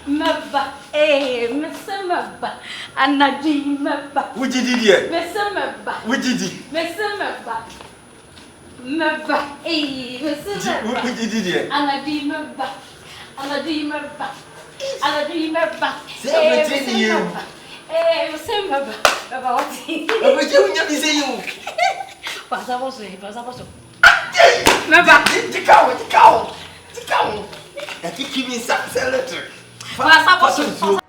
Maba, Maba, Anadi Maba. Which did it? Maba. Which did it? Maba. Maba, Maba. Which did it? Anadi Maba. Anadi Maba. Anadi Maba. Say everything you. Maba. Maba, what? Everything you say you. Pasamos. Maba. The cow. I think you mean some senator. Pasamos.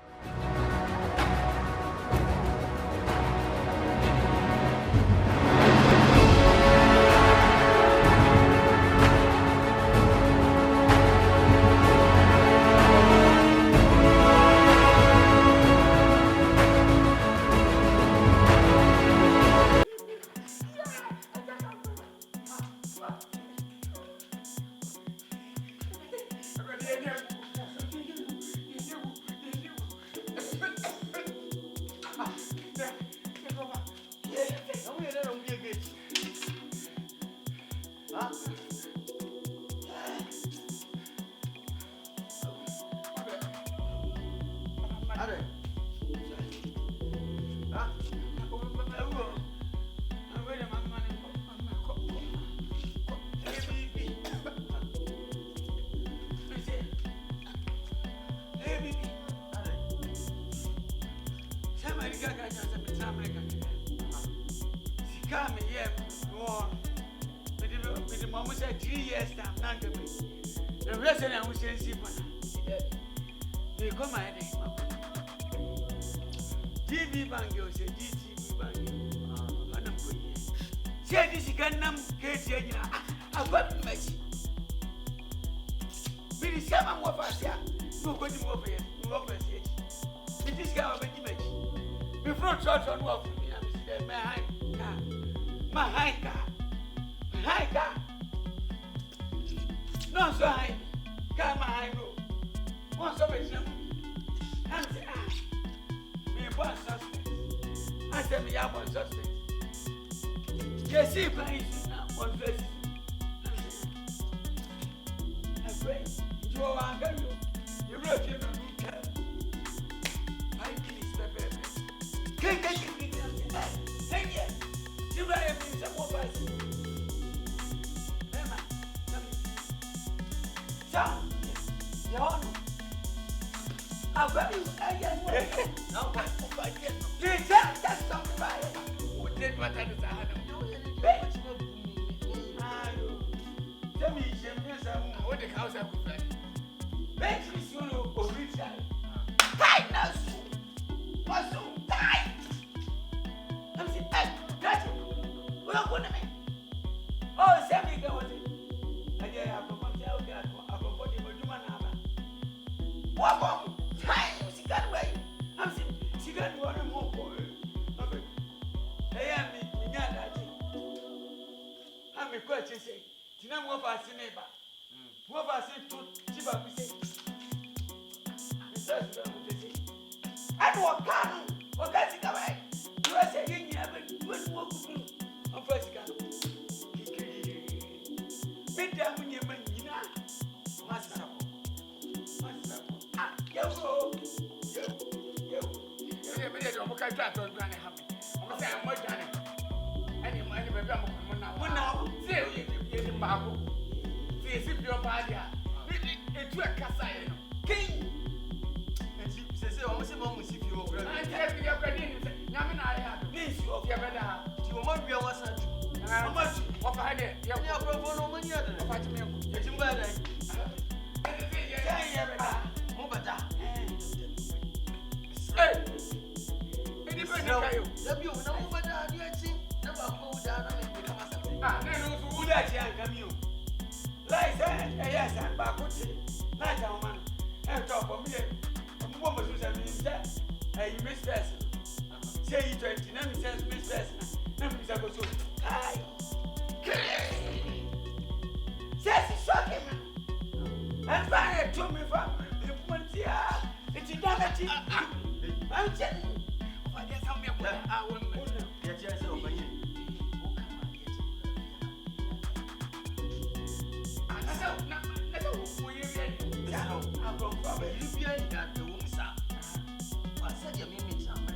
said you mean me some man.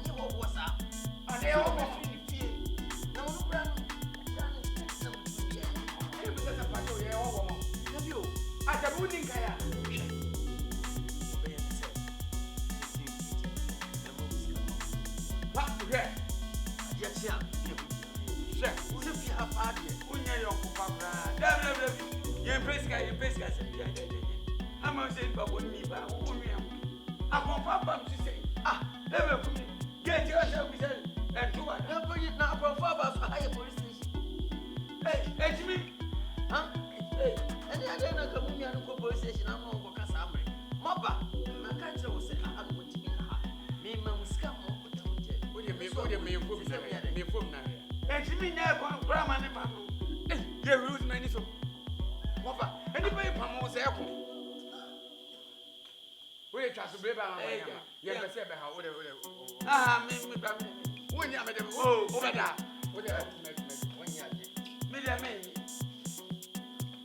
You what was up? And they all go fear. No brand. I wouldn't care. What to get? Yes, yeah. What if you have had it? When you're young, Papa, you embrace guy, I'm not saying, but when me, I want Papa to say, never put me. Get yourself and do what? Now, put it now from Papa for higher police station. Hey, Jimmy, huh? Hey, and I don't come here and go police station. I'm not going to Casamre. Mopper, my country will say, I'm going to be me, Mamma. What do you mean? And she mean never grandma never. You lose many so. Mopper, anybody from Osewus? We try to be by you never say how would me, when you made them over there. What the when you made them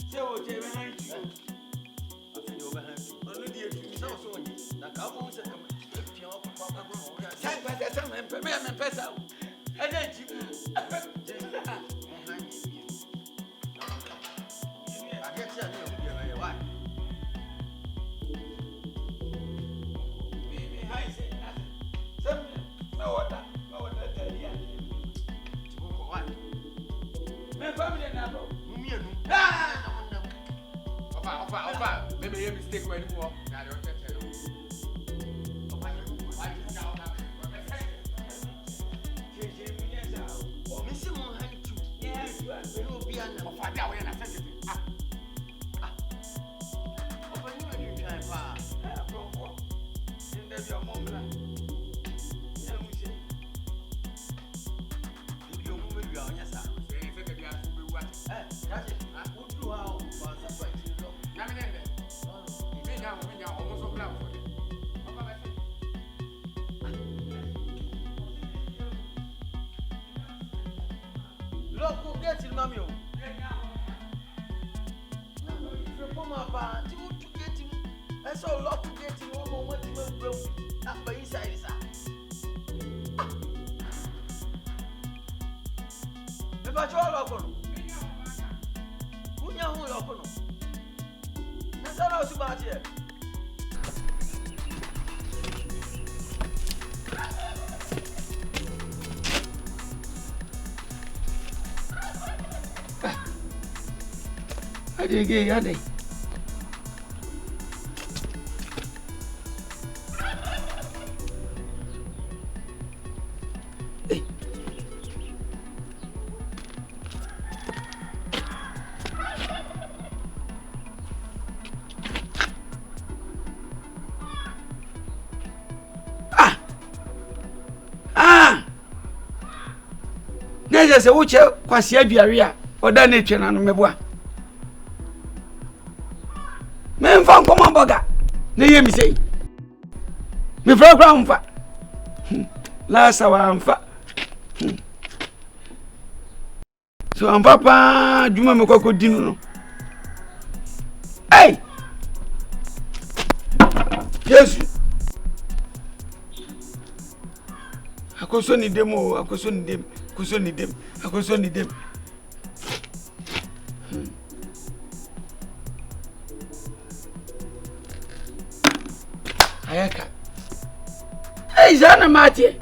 so behind you. I think you're behind you. Only dear to me, so like I won't say, and then I get you. Why? I say nothing. No water, tell you. What? My family number. Opa, maybe you mistake when you walk. I don't tell you. Look, get it, Mammy. To get him. I saw a lot to get him one moment to go up by inside. The patrol local. Who know who local? That's all I was about here. I didn't get your day. There's a witch, Quasia, or Danation and Meboah. Men from Comamboga, they me say. Me program for last hour I'm fat. So I'm Papa, Juma Moko Dino. Hey! Yes. I could only demo, I could only them. I could only them. Ayaka. Hey, Zana Mati.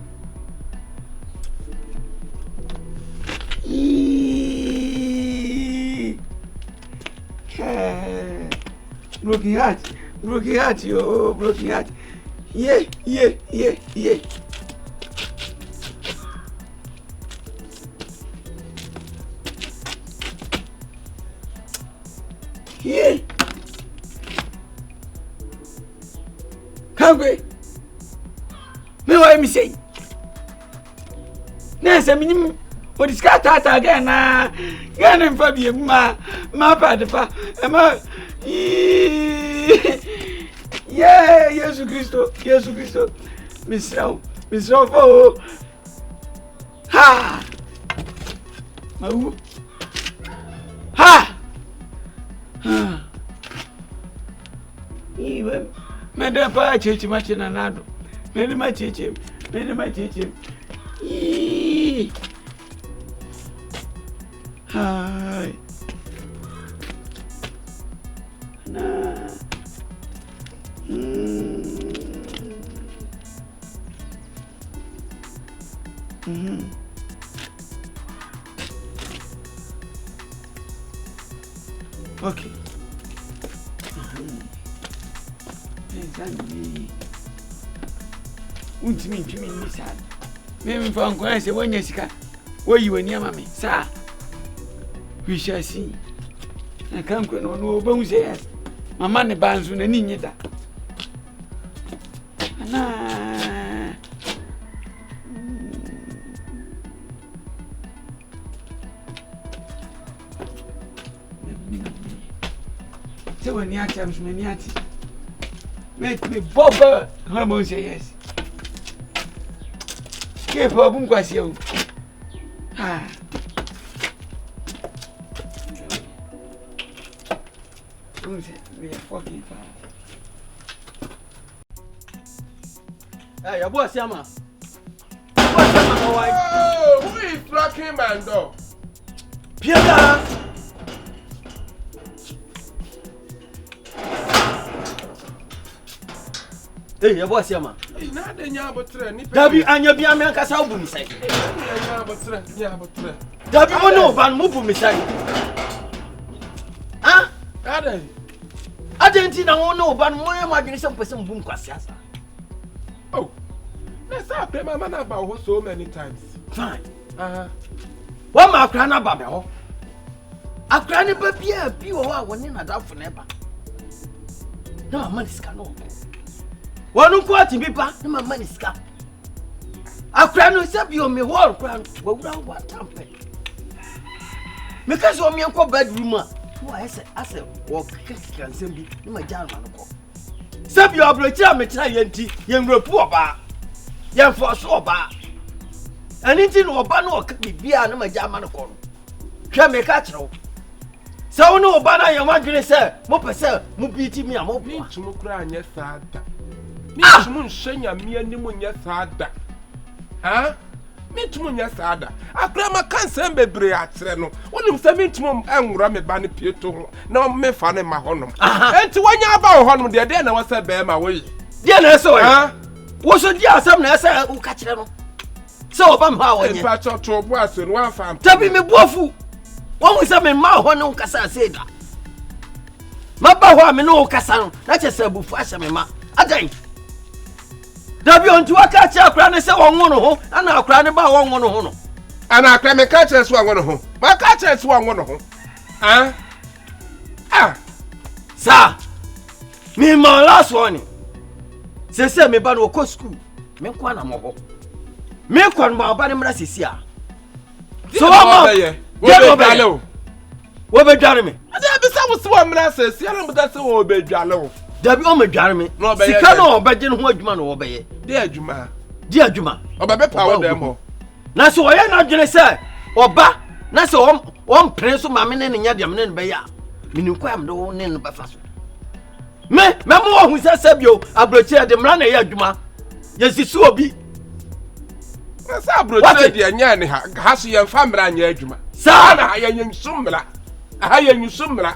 Broken heart, yo, broken heart. Yeah. Yeah. Come away. Me what me say? Nessa minimum. What is cat again? Ganem Fabi, ma papa, yeah, yes, Christo, Miss Sarfowah. Ha! Ha! Even Madame Church Machin and Addo. Many my teach him. Hi. Nah. Okay. Exactly. Untimi ntimi ni sa. Me fa nkwan se wanya sika. Wo yi wani ama me. Sa. We shall see. I can't go no ba hu se yes. Mama ne banzu na ni nyida. Na. Se wani ati am ni ati. Make me bobber. How say yes. Que problem quase eu. Ah. We are fucking fine. Hey, Yeboah Siama. Oh, who is knocking my door? Pierre. Hey, Yeboah Siama. Na de nya abotre ni pe. Dabi anya bi ame kasa obu mi sai. Nya abotre. Dabi mo no ban mo bu mi sai. Ah? Adenti na wo no ban mo e ma dwene se mpese mbum kwase asa. Oh. Na sa pe mama na ba ho so many times. Fine. Wa ma akra na ba me ho. Akra ne ba bia bi wo a woni na dafo na ba. Na mama ni ska no. Wanu ko ati bi pa na mama ni ska. Akra no se bi o me ho akra wa wura wa tampe. Me ka so me enko bedroom a. I said, walk can send me in my jam. Sab your brother, me try yenti, young report bar. Young for so bar. And anything or ban or could be beer no my jam on a corner. Can me catch no. So no banner, you want to say, Mopa, sir, Mupiti me a mopin to Mukra and yes, Sada. Miss Moon Shenya, me and Nimun, yes, Sada. Huh? Me to Munya Sada. A grandma can't send me breatreno. When you send me to Mum and Rame Banny Pieto, no me fan in my honor. And to 1 year about honor, the day I was a bear my way. Dear, so, was a dear some nessa who catch them. So, I'm how I patch up to a boss and one farm. Tell me, Bofu. What was I in my honor, Cassa said? My boy, me no Cassan, that's a sabu fashion, ma. I think. Dabi on to a catch up, and say one home, and I'll cry about one home. And I'll cry me catchers one home. My catchers one home. Sir, me my last warning. Say me ban woko school. Me kwana mo. Me kwan ma ba ne mra sisia. So what be dware me? Ada be say wo so mra sisia na mda say wo be dware wo. Dabi o me dware me. Sika no obaje no ho adwuma no obeye. Di adwuma. Obabe pa wo dem ho. Na so oye na dwene say oba na so on pren so ma me ne nya dem ne be ya. Mininku am do ne no be fa so. Me mo hu say sabio abrochi de mra na ye adwuma. Yesisu obi. Na sa abrochi de nya ne ha so ye fa mra nya adwuma. Sa na ha ye nyusumra. Ha ye nyusumra.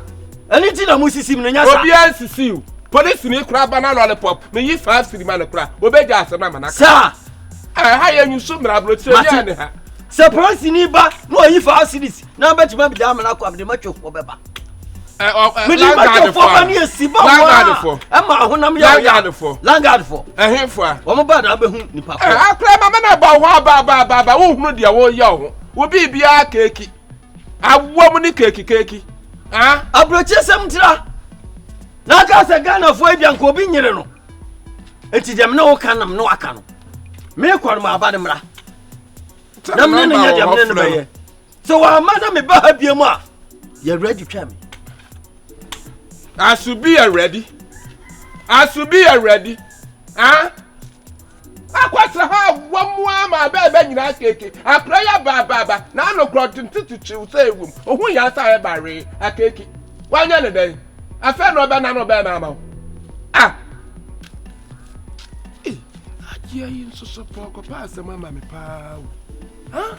Ani ti na musisi me nya sa. Obi ansisi. Police ni kura bana lollipop me yi 5 cinema na kura obeja asema manaka sir ha ya nyusu mra abrochi ya ne ha se police ni ba no yi 5 cities na betima bi da manaka abde macho fo beba me di macho fo ba ni esiba wa e ma honam ya langard fo ehefo a wo mo ba da behu nipa ko akura mama na ba ho ba wo hunu dia wo ya ho wo bibia keki awo mu ni keki abrochi semtira na ka se Ghana fo ebia nko bi nyire no enti dem na wo kanam no aka no me kwar ma aba de mra nam ne nya dem ne no be so wa ma na me ba ha bia mu a you ready twa me I should be ready akwasa ha wo mu ama ba nyina keke akra ya ba na no kro tintitu say wum ohun ya sa e bare akeke wanya ne den afa no be na no be ma Hajia in so support, pass a mamma, me pow. Huh?